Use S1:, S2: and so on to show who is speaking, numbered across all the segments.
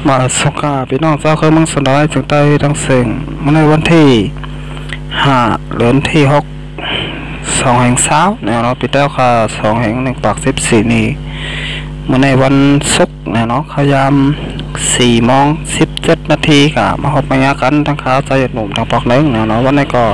S1: มาสกาพี่น้องเจ้าเคยมังสนอยจึงใต้ทั้งเสียงมาในวันที่5 เดือนที่ 6 2/20เนี่ยเนาะปีเต้าค่ะ2/1/14นี้มาในวันศุกร์เนี่ยเนาะขยาม4:17ค่ะมาพบมาญากันทั้งข่าวใจหนุ่มทั้งปอกเล้งเนี่ยเนาะวันนี้ก็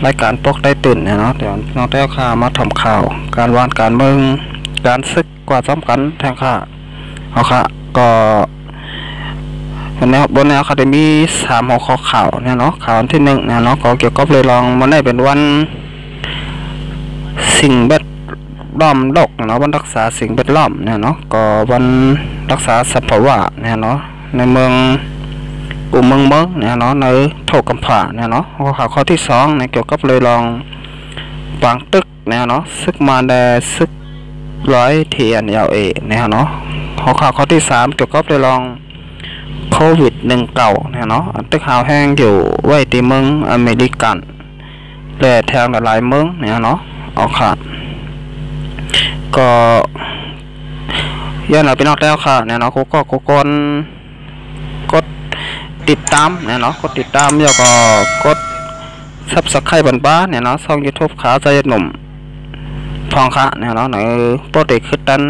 S1: รายการปกได้ตื่นเนี่ยเนาะเดี๋ยวน้องเต้าค่ะมาทำข่าวการวานการเมืองการศึกกว่าสำคัญแทงค่ะเอาค่ะก็บนแนวคาเดมี3 หัวข้อข่าวเนี่ยเนาะข่าวที่1เนี่ยเนาะก็เกี่ยวกับเลยลองมันได้เป็นวันสิ่งแวดล้อมโลกเนาะวันรักษาสิ่งแวดล้อมเนี่ยเนาะก็วันรักษาสภาวะเนี่ยเนาะในเมืองกลุ่มเมืองเนี่ยเนาะในโถกำผาเนี่ยเนาะข่าวข้อที่2เนี่ยเกี่ยวกับเลยลองวางตึกเนี่ยเนาะซึกมาได้ซึก100 เทียนยาวเนี่ยเนาะข่าวข้อที่3เกี่ยวกับเลยลองโควิด19เนี่ยเนาะตึกหาวแห้งอยู่ไว้ที่เมืองอเมริกันและแทงหลายเมืองเนี่ยเนาะเอาค่ะก็ย้อนหลังไปนอกแล้วค่ะเนี่ยเนาะก็กดติดตามเนี่ยเนาะกดติดตามแล้วก็กดซับสไครต์บ้านเนี่ยเนาะช่อง YouTube ขาใจหนุ่มทองค่ะเนี่ยเนาะในโปรเจกต์คือดัน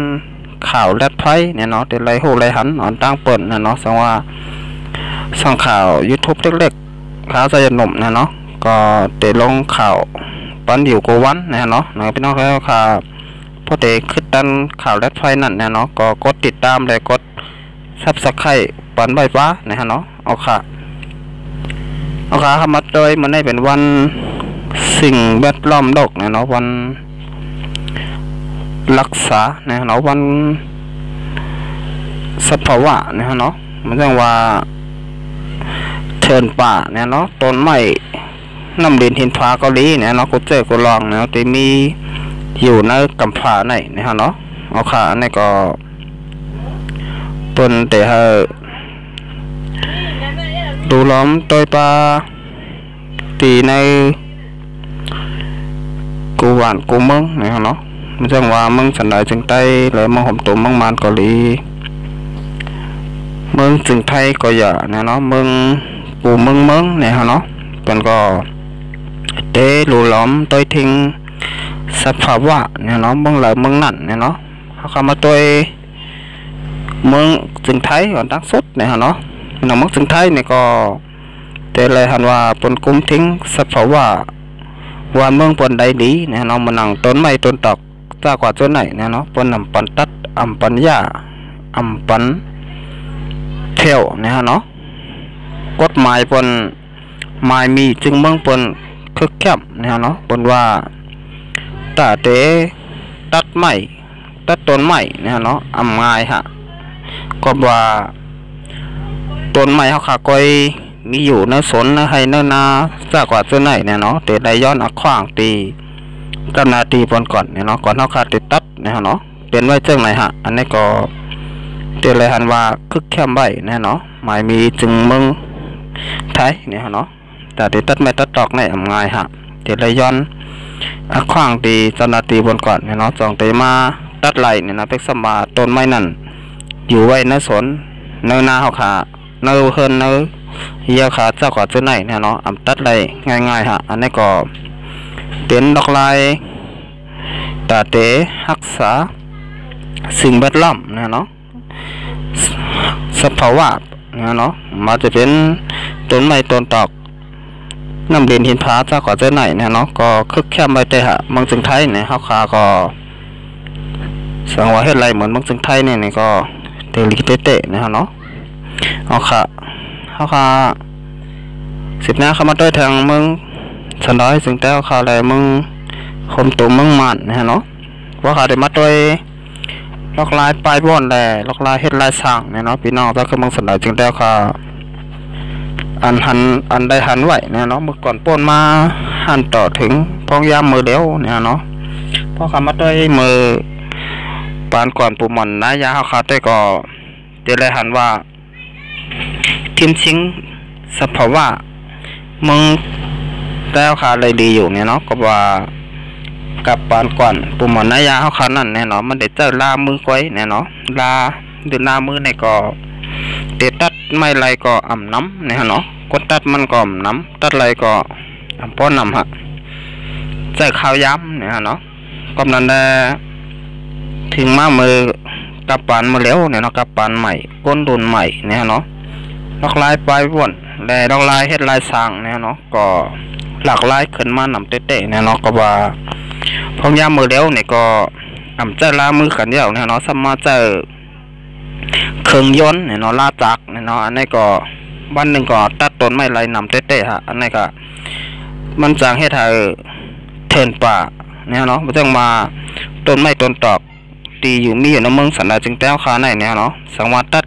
S1: ข่าวแรดไพ่เนี่ยเนาะเดี๋ยวไล่โหไล่หันอ่อนตั้งเปิดเนี่ยเนาะแสดงว่าช่องข่าว YouTube เล็กๆขาใจหนุ่มเนี่ยเนาะก็เดี๋ยวลงข่าวปันอยู่กวันเนี่ยเนาะในพี่น้องแล้วค่ะพอเด็กขึ้นดันข่าวแรดไฟนั่นเนี่ยเนาะก็กดติดตามเลยกดซับสไครต์ปันใบฟ้าเนี่ยเนาะเอาค่ะเข้ามาโดยมันได้เป็นวันสิ่งแวดล้อมโลกเนี่ยเนาะวันรักษาเนี่ยเนาะวันสภาวะเนี่ยเนาะมันเรียกว่าเทินป่าเนี่ยเนาะต้นไม้น้ำดินหินฟ้าเกาหลีเนี่ยเนาะกูเจอกูลองเนี่ยที่มีอยู่ในกำพร้าไหนเนี่ยเนาะเอาค่ะอันนี้ก็ต้นแต่ดูล้อมโดยปลาตีในกูหวานกูมึงเนี่ยเนาะมันจังว่ามึงสันได้จึงใต้เลยมึงห่มตุ่มมึงมานเกาหลีมึงจึงไทยก็อย่าเนี่ยเนาะมึงกูมึงเนี่ยเนาะเป็นก็เตะดูล้อมโดยทิ้งสภาวะเนี่ยเนาะมึงเลยมึงนั่นเนี่ยเนาะเขาเข้ามาตัวมึงจึงไทยก่อนตั้งสุดเนี่ยเนาะน้องมึงจึงไทยเนี่ยก็แต่เลยหันว่าปนกุ้มทิ้งสภาวะว่าเมืองปนใดดีเนี่ยเนาะมันนั่งต้นไม้ต้นตอกจากกว่าต้นไหนเนี่ยเนาะปนนำปันตัดปันยาปันเที่ยวเนี่ยเนาะกฎหมายปนหมายมีจึงเมืองปนคึกแคบเนี่ยเนาะปนว่าตาเตตัดไม้ตัดต้นไม้เนี่ยเนาะง่ายฮะก็ว่าต้นไม้เขาขาก้อยมีอยู่ในสนในให้ในนาจากกว่าต้นไหนเนี่ยเนาะแต่ได้ย้อนขว้างตีกันนาตีปนก่อนเนี่ยเนาะก่อนเขาขาดติดตัดเนี่ยเนาะเป็นไว้เจ้าไหนฮะอันนี้ก็เดี๋ยวเลยหันว่าคึกแคบใบเนี่ยเนาะหมายมีจึงมึงไทยเนี่ยเนาะแต่ติดตัดไม่ตัดตอกในง่ายฮะเดี๋ยวเลยย้อนขว้างตีจันนาตีบนก่อนเนี่ยเนาะจองเตมาตัดไหลเนี่ยนะเป็กสมาต้นไม้นั่นอยู่ไว้ในสนในนาเขาขาในเฮินในเยี่ยขาเจ้าขวาเจ้าไหนเนี่ยเนาะตัดไหลง่ายๆฮะอันนี้ก็เป็นดอกลายตาเตะรักษาสิ่งแวดล้อมเนี่ยเนาะสภาวะเนี่ยเนาะมาจะเป็นต้นไม้ต้นตอกน้ำดินหินผาจากกว่าเจ้าไหนเนี่ยเนาะก็คึกแคบไปเตะฮะเมืองจึงไทยเนี่ยเขาขาก็สังว่าเฮ็ดไรเหมือนเมืองจึงไทยเนี่ยก็เตลิเตะเนี่ยเนาะเอาค่ะเขาขา10 หน้าเข้ามาด้วยทางเมืองสันดอยจึงแต้วขาอะไรมึงคมตุ่มมึงมันเนี่ยเนาะว่าขาได้มาด้วยล็อกลายปลายบอนแหล่ล็อกลายเฮ็ดลายสั่งเนี่ยเนาะพี่น้องถ้าคือมึงสันดอยจึงแต้วขาอันได้หันไหวเนี่ยเนาะเมื่อก่อนป้นมาหันต่อถึงพองยามมือเดียวเนี่ยเนาะพอขามาด้วยมือปานก่อนปูหม่อนนะยาเขาขาได้ก็เดี๋ยวเลยหันว่าทิมชิงสภาวะมึงแล้วขาเลยดีอยู่เนี่ยเนาะก็ว่ากับปานก่อนปุ่มหมอนนายาเขาขานั่นเนี่ยเนาะมันเด็ดเจอลามือก้อยเนี่ยเนาะลาดูลามือในก็ เตตัดไม่ไรก็อ่ำน้ำเนี่ยฮะเนาะกดตัดมันก็อ่ำน้ำตัดไรก็อ่ำป้อนน้ำฮะใส่ข้าวย้ำเนี่ยฮะเนาะก็นั้นได้ถึงมามือกับปานมาแล้วเนี่ยเนาะกับปานใหม่ก้นดุนใหม่เนี่ยเนาะลอกลายปลายวนและลอกลายเฮ็ดลายสร้างเนี่ยเนาะก็หลากหลายขึ้นมานำเตะๆเนี่ยเนาะก็ว่าพอยามมือแล้วเนี่ยก็อ่ำใจลามือขันเดียวเนี่ยเนาะสามารถเจอเครื่องยนต์เนี่ยเนาะลาจักเนี่ยเนาะอันนี้ก็วันหนึ่งก็ตัดต้นไม้ไรนำเตะๆฮะอันนี้ก็มันจางให้ไทยเทินป่าเนี่ยเนาะไม่ต้องมาต้นไม้ต้นตอกตีอยู่มีอยู่ในเมืองสันดาจึงแต้วคาในเนี่ยเนาะสังวัดตัด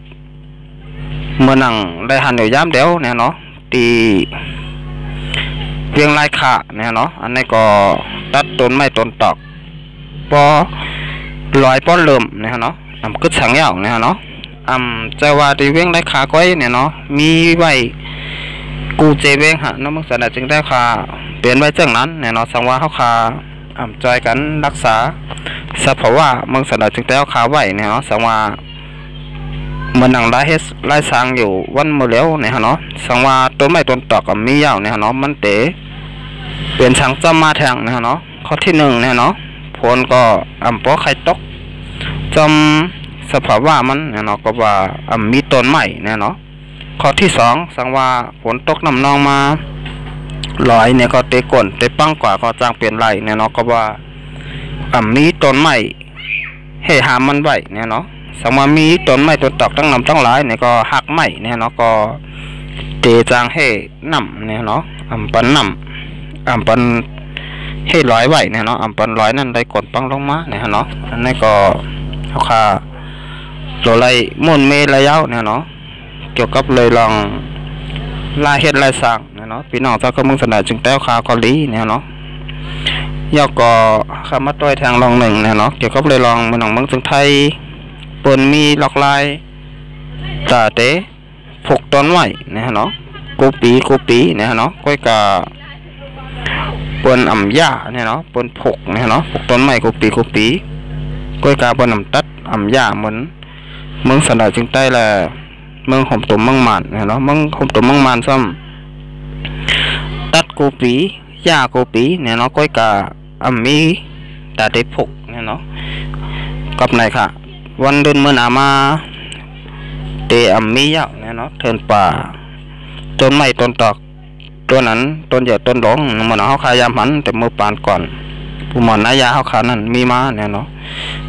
S1: เมื่อนั่งได้หันอยู่ย้ำเดียวเนี่ยเนาะตีเพียงลายขาเนี่ยเนาะอันนี้ก็ตัดต้นไม้ต้นตอกปอลอยป้อนเริ่มเนี่ยเนาะกึศสังยาวเนี่ยเนาะเจ้าว่าตีเวียงลายขาก้อยเนี่ยเนาะมีไว้กูเจเวงฮะน้องมึงสันดาจึงได้คาเปลี่ยนไว้จังนั้นเนี่ยเนาะสังว่าเขาคาจอยกันรักษาสภาวะมึงสันดาจึงได้คาไว้เนี่ยเนาะสังว่าเมื่อหนังได้เฮ็ดไล่สร้างอยู่วันเมื่อแล้วเนี่ยเนาะสังว่าต้นไม้ต้นตอกกับมียาวเนี่ยเนาะมันเต๋เปลี่ยนช่างจำมาแทงเนี่ยเนาะข้อที่หนึ่งเนี่ยเนาะผลก็ปอไข่ตกจำสภาวะมันเนี่ยเนาะก็ว่ามีต้นไม้เนี่ยเนาะข้อที่สองสังว่าฝนตกน้ำนองมาลอยเนี่ยก็เตะก่นเตะปังกว่าก็จางเปลี่ยนไหลเนี่ยเนาะก็ว่ามีต้นไม้ให้หามมันไว้เนี่ยเนาะสังว่ามีต้นไม้ต้นตอกตั้งนำตั้งหลายเนี่ยก็หักไม้เนี่ยเนาะก็เตะจางให้น้ำเนี่ยเนาะปันน้ำปันให้ร้อยไว้เนี่ยเนาะปันร้อยนั่นได้กดปังลงมาเนี่ยเนาะอันนี้ก็เขาคาโลไลมุ่นเมระยะเนี่ยเนาะเกี่ยวกับเลยลองลายเฮ็ดลายสร้างเนี่ยเนาะพี่น้องเจ้าก็มึงสนใจจึงแต้วคาเกาหลีเนี่ยเนาะยอกก็คำมาต้อยทางลองหนึ่งเนี่ยเนาะเกี่ยวกับเลยลองมันของมึงจึงไทยปนมีหลอกลายตาเตะผูกต้นไว้เนี่ยเนาะกูปีเนี่ยเนาะก้อยกาปนหญ้าเนี่ยเนาะปนผูกเนี่ยเนาะผูกต้นไม้กูปีก้อยกาปนตัดหญ้าเหมือนมึงสนใจจึงใต้แหละเมืองห่มตุ่มเมืองมันเนี่ยเนาะเมืองห่มตุ่มเมืองมันซ้ำตัดกูปีหญ้ากูปีเนี่ยเนาะก้อยกามีตาเตะผูกเนี่ยเนาะกับไหนค่ะวันเดินเมื่อนามาเตะมียาวเนี่ยเนาะเทินป่าต้นไม้ต้นตอกตัวนั้นต้นใหญ่ต้นหลงมันเขาขายยามหันแต่เมื่อปานก่อนผู้หมอนนายาเขาขานั่นมีมาเนี่ยเนาะ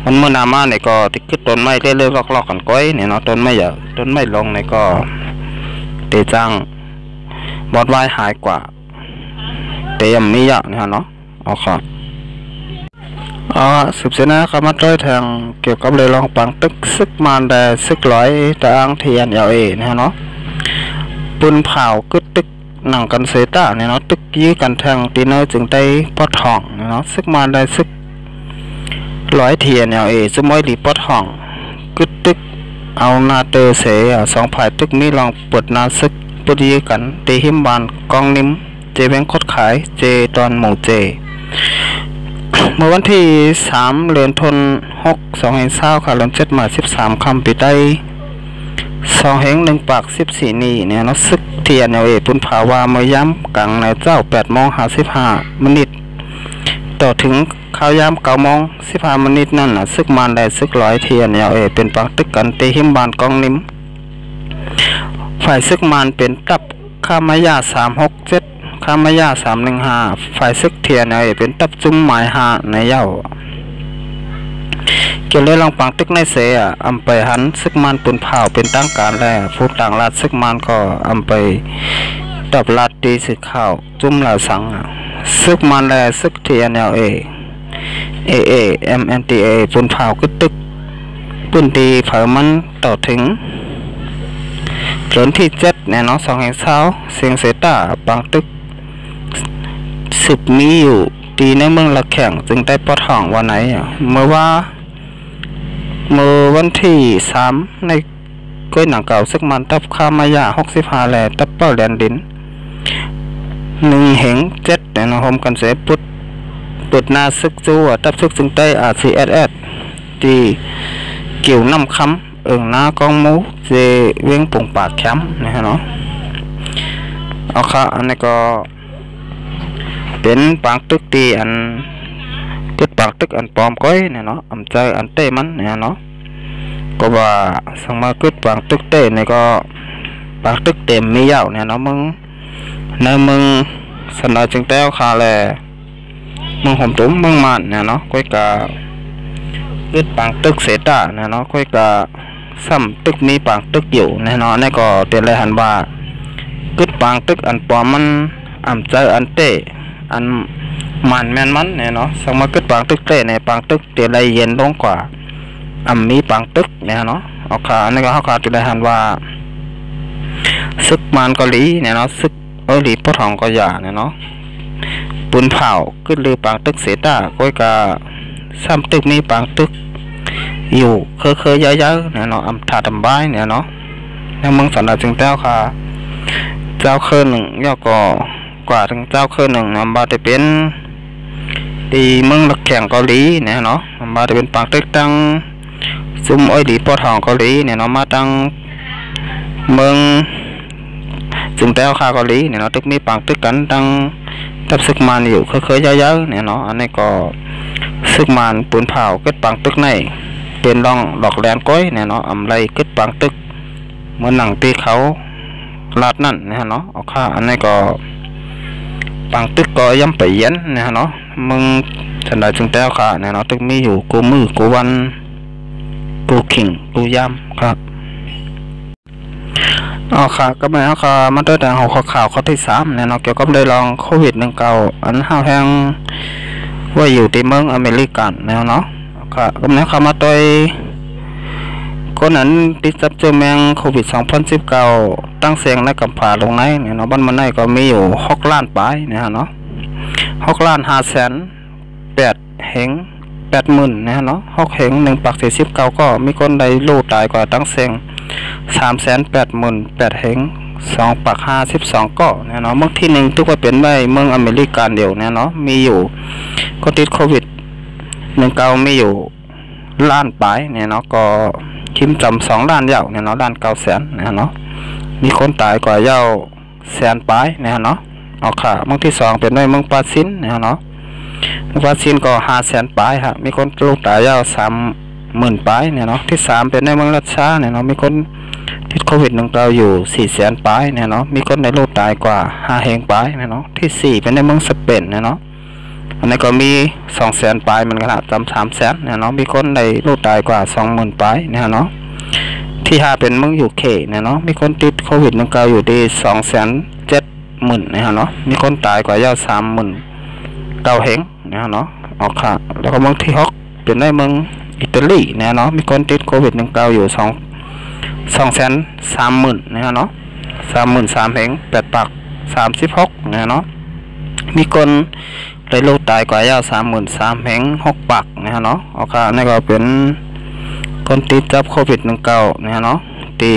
S1: มันเมื่อนามาเนี่ยก็ติดขึ้นต้นไม้เรื่อยๆลอกๆกันก้อยเนี่ยเนาะต้นไม้ใหญ่ต้นไม้ลงเนี่ยก็เตะจังบอดไว้หายกว่าเตะมียาวเนี่ยเนาะเอาครับสืบเสนาคำมาต้อยทางเกี่ยวกับเลยลองปังตึกซึกมันแต่ซึกร้อยตาอังเทียนยาวนะเนาะปืนเผากึดตึกหนังกันเซต้าเนี่ยเนาะตึกยื้อกันทางตีเนอจึงได้ปอดห่องเนาะซึกมันได้ซึกร้อยเทียนยาวสมัยดีปอดห่องกึดตึกเอานาเตอเสสองฝ่ายตึกมีลองปวดนาซึกปวดยื้อกันตีหิมบานกองนิ่มเจแบงคดขายเจตอนหมู่เจเมื่อวันที่3 เดือนธันวาคม 2520ค่ะเดือน7 มา 13 คำปีได้2 แห่ง 1 ปาก 14 นี่เนี่ยเนาะซึกเทียนปุ่นภาวาเมื่อย้ำกลางในเจ้า 8:55 มินิทต่อถึงข้าวยาม9:15 มินิทนั่นน่ะซึกมันได้ซึกร้อยเทียนเป็นปังตึกกันเตหิมบานกองนิ่มฝ่ายซึกมันเป็นตับข้ามายา367ข้ามายา315ฝ่ายซึกเทียนเป็นตับจุ้มหมาย5ในเย้าเกี่ยวเลยลองปังตึกในเสไปหันซึกมันปุ่นเผาเป็นตั้งการแล้วผู้ต่างราชซึกมันก็ไปตับลาดตีสึกข้าวจุ้มเหล่าสังซึกมันแลซึกเทียนMNTA ปุ่นเผาก็ตึกปุ่นตีเผามันต่อถึงเดือนที่7เนี่ยเนาะ2 เสียงเสตาปังตึก10มีอยู่ตีในเมืองละแข่งจึงได้ปอดห่องวันไหนเมื่อวันที่3ในก้อยหนังเก่าซึกมันตับข้ามายา65แลตับเป้าแลนดิน1 เหง 7เนี่ยนะโฮมกันเสปุดนาซึกจูตับซึกจึงได้RCSS ตีเกี่ยวน้ำคำ หน้ากองหมูเจเวียงปุ่งปากแคมป์นะฮะเนาะเอาค่ะอันนี้ก็เป็นปางตึกตีอันตึกปางตึกอันปลอมก้อยเนี่ยเนาะอำใจอันเต้มันเนี่ยเนาะก็ว่าสังมาตึกปางตึกเต้เนี่ยก็ปางตึกเต็มมียาวเนี่ยเนาะมึงในมึงสนอจึงแต้วคาแลมึงห่มตุ้มมึงมันเนี่ยเนาะก้อยกะตึกปางตึกเสตาเนี่ยเนาะก้อยกะซ้ำตึกมีปางตึกอยู่เนี่ยเนาะนี่ก็เป็นไรหันว่าตึกปางตึกอันปลอมมันอำใจอันเต้อันมันแม่นมันเนี่ยเนาะสังมาตึกปางตึกเต้ในปางตึกเตลัยเย็นลงกว่ามีปางตึกเนี่ยเนาะเอาค่ะอันนี้ก็เขาขาดจุดได้หันว่าซึกมันเกาหลีเนี่ยเนาะซึกเกาหลีพ่อทองก็อย่าเนี่ยเนาะปืนเผาขึ้นเรือปางตึกเสตาก้อยกาซ้ำตึกมีปางตึกอยู่เคยเยอะๆเนี่ยเนาะอำถาดำบ้ายเนี่ยเนาะแล้วมึงสันดาจึงเจ้าค่ะเจ้าเคยหนึ่งย่อก่อกว่าถึงเจ้าเคยหนึ่งนำบาจะเป็นตีมึงหลักแข่งเกาหลีเนี่ยเนาะนำบาจะเป็นปางตึกตั้งซุ่มอ้อยดีพ่อทองเกาหลีเนี่ยเนาะมาตั้งเมืองจึงแต้วคาเกาหลีเนี่ยเนาะตึกมีปางตึกกันตั้งทับซึกมันอยู่เคยเยอะๆเนี่ยเนาะอันนี้ก็ซึกมันปืนเผาเกิดปางตึกในเป็นร่องดอกแลนก้อยเนี่ยเนาะอำไรเกิดปางตึกเหมือนหนังตีเขาลาดนั่นเนี่ยเนาะเอาค่าอันนี้ก็ปางตึกก็ย่ำไปเย็นเนี่ยเนาะมึงฉันได้จึงแต้วค่ะเนี่ยเนาะตึกมีอยู่กูมือกูวันกูขิงกูย่ำครับเอาค่ะก็ไม่เอาค่ะมาด้วยแต่หัวข่าวข้อที่3เนี่ยเนาะเกี่ยวกับได้ลองโควิด19อันห้าวแห้งว่าอยู่ที่เมืองอเมริกันเนี่ยเนาะค่ะก็ไม่เอามาตัวคนนั้นติดจับเจอแมงโควิด2019ตั้งเสียงในกำผาลงไหนเนี่ยเนาะบ้านมันไหนก็มีอยู่6 ล้านปลายเนี่ยเนาะ6 ล้าน5 แสน8 เหง80,000เนี่ยเนาะ6 เหง1 ปัก49ก็มีคนได้ลูกตายกว่าตั้งเสียง380,000 8 เหง2 ปัก52ก็เนี่ยเนาะเมืองที่1ทุกว่าเป็นได้เมืองอเมริกันเดียวเนี่ยเนาะมีอยู่ก็ติดโควิด19มีอยู่ล้านปลายเนี่ยเนาะก็คิมจำ2 ล้านเยาวเนี่ยเนาะล้าน9 แสนเนี่ยเนาะมีคนตายกว่าเยาวแสนปลายเนี่ยเนาะเอาค่ะเมืองที่2เป็นด้วยเมืองปาซินเนี่ยเนาะเมืองปาซินก็5 แสนปลายฮะมีคนลูกตายเยาว30,000ปลายเนี่ยเนาะที่3เป็นด้วยเมืองรัสเซียเนี่ยเนาะมีคนติดโควิด19อยู่4 แสนปลายเนี่ยเนาะมีคนในลูกตายกว่า5 เหงปลายเนี่ยเนาะที่4เป็นด้วยเมืองสเปนเนี่ยเนาะอันนี้ก็มี2 แสนปลายมันขนาดจำ3 แสนเนี่ยเนาะมีคนในลูกตายกว่า 20,000 ปลายเนี่ยเนาะที่5เป็นเมืองยูเคเนี่ยเนาะมีคนติดโควิด19อยู่ที่270,000เนี่ยเนาะมีคนตายกว่าเยาว30,000 เหงเนี่ยเนาะออกค่ะแล้วก็เมืองที่6เป็นได้เมืองอิตาลีเนี่ยเนาะมีคนติดโควิด19อยู่230,000เนี่ยเนาะ33,000 เหง8 ปัก36เนี่ยเนาะมีคนได้ลูกตายกว่าเยาว33,000 เหง6 ปักเนี่ยเนาะเอาค่ะนี่ก็เป็นคนติดจับโควิด19เนี่ยเนาะตี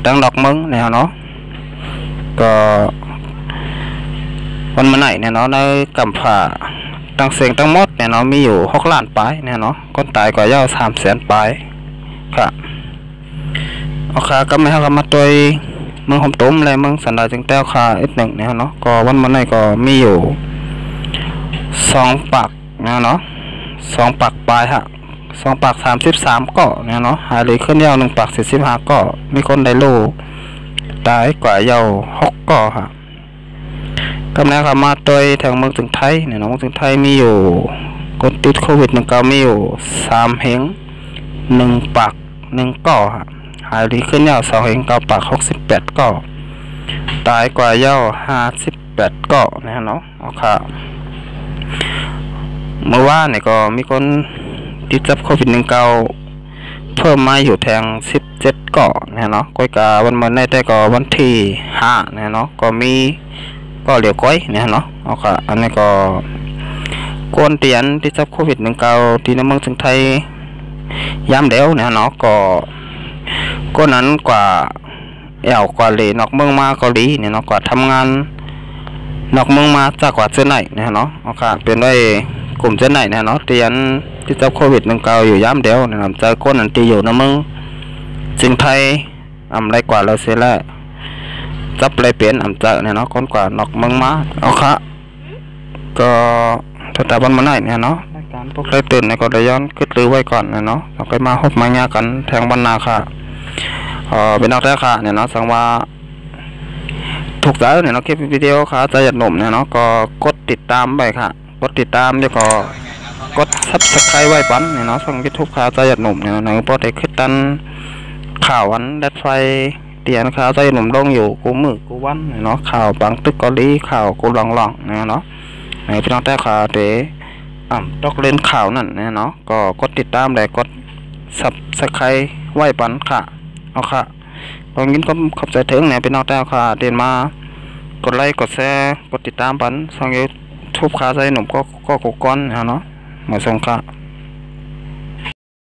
S1: ตั้งดอกเมืองเนี่ยเนาะก็วันมาไหนเนี่ยเนาะในกำผาตั้งเสียงตั้งมดเนี่ยเนาะมีอยู่6 ล้านปลายเนี่ยเนาะคนตายกว่าเยาว3 แสนปลายค่ะเอาค่ะก็ไม่ให้เขามาตัวเมืองหอมตุ้มอะไรเมืองสันดาจึงแต้วค่ะอีก1เนี่ยเนาะก็วันมาไหนก็มีอยู่2 ปักเนี่ยเนาะ2 ปักปลายฮะ2 ปัก33ก็เนี่ยเนาะหายเลยขึ้นยาว1 ปัก45ก็มีคนได้ลูกตายกว่ายาว6ก็ฮะกำเนิดเขามาตัวแถวเมืองถึงไทยเนี่ยเนาะเมืองถึงไทยมีอยู่คนติดโควิด19มีอยู่3 เหง1 ปัก1ก็ฮะหายเลยขึ้นยาว2 เหง9 ปัก68ก็ตายกว่ายาว58ก็เนี่ยเนาะเอาค่ะเมื่อวานเนี่ยก็มีคนติดจับโควิด19เพิ่มมาอยู่แทง17เกาะเนี่ยเนาะก้อยกาวันมันได้แต่ก็วันที่5เนี่ยเนาะก็มีก็เหลียวก้อยเนี่ยเนาะเอาค่ะอันนี้ก็กวนเตียนติดจับโควิด19ที่ในเมืองถึงไทยย้ำเดียวเนี่ยเนาะก็นั้นกว่ากว่าเลยนอกเมืองมาเกาหลีเนี่ยเนาะกว่าทำงานนอกเมืองมาจากกว่าเจ้าไหนเนี่ยเนาะเอาค่ะเป็นด้วยกลุ่มเจ้าไหนเนี่ยเนาะเตียนที่เจ้าโควิด19อยู่ย้ำเดียวนะครับเจอก้นอันตีอยู่นะมึง สิ่งไทยไรกว่าเราเสียแล้วจับไรเปลี่ยนเจอเนี่ยเนาะคนกว่านอกเมืองมาเอาค่ะก็ถ้าแต่วันมาไหนเนี่ยเนาะรายการพวกไรตื่นเนี่ยก็ได้ย้อนขึ้นลือไว้ก่อนเนี่ยเนาะเราก็มาพบมาญากันแทงบรรณาค่ะเป็นนักแต่ค่ะเนี่ยเนาะสังว่าถูกใจเนี่ยเนาะคลิปวิดีโอค่ะใจหยัดหนุ่มเนี่ยเนาะก็กดติดตามไปค่ะกดติดตามแล้วก็กดซับสไครต์ไว้ปันเนี่ยเนาะช่องยูทูบค่ะใจหยัดหนุ่มเนี่ยเนาะพอได้ขึ้นตันข่าววันแดดไฟเตียนข่าวใจหนุ่มลงอยู่กูมือกูวันเนี่ยเนาะข่าวบางตึกเกาหลีข่าวกูหลองๆเนี่ยเนาะในพี่น้องแต่ค่ะเดี๋ยวตกเล่นข่าวนั่นเนี่ยเนาะก็กดติดตามเลยกดซับสไครต์ไว้ปันค่ะเอาค่ะตอนนี้ก็ขอบใจถึงเนี่ยพี่น้องแต่ค่ะเดินมากดไลค์กดแชร์กดติดตามปันช่องยูทูบค่ะใจหนุ่มก็กดก้อนเนาะหมดส่งค่ะ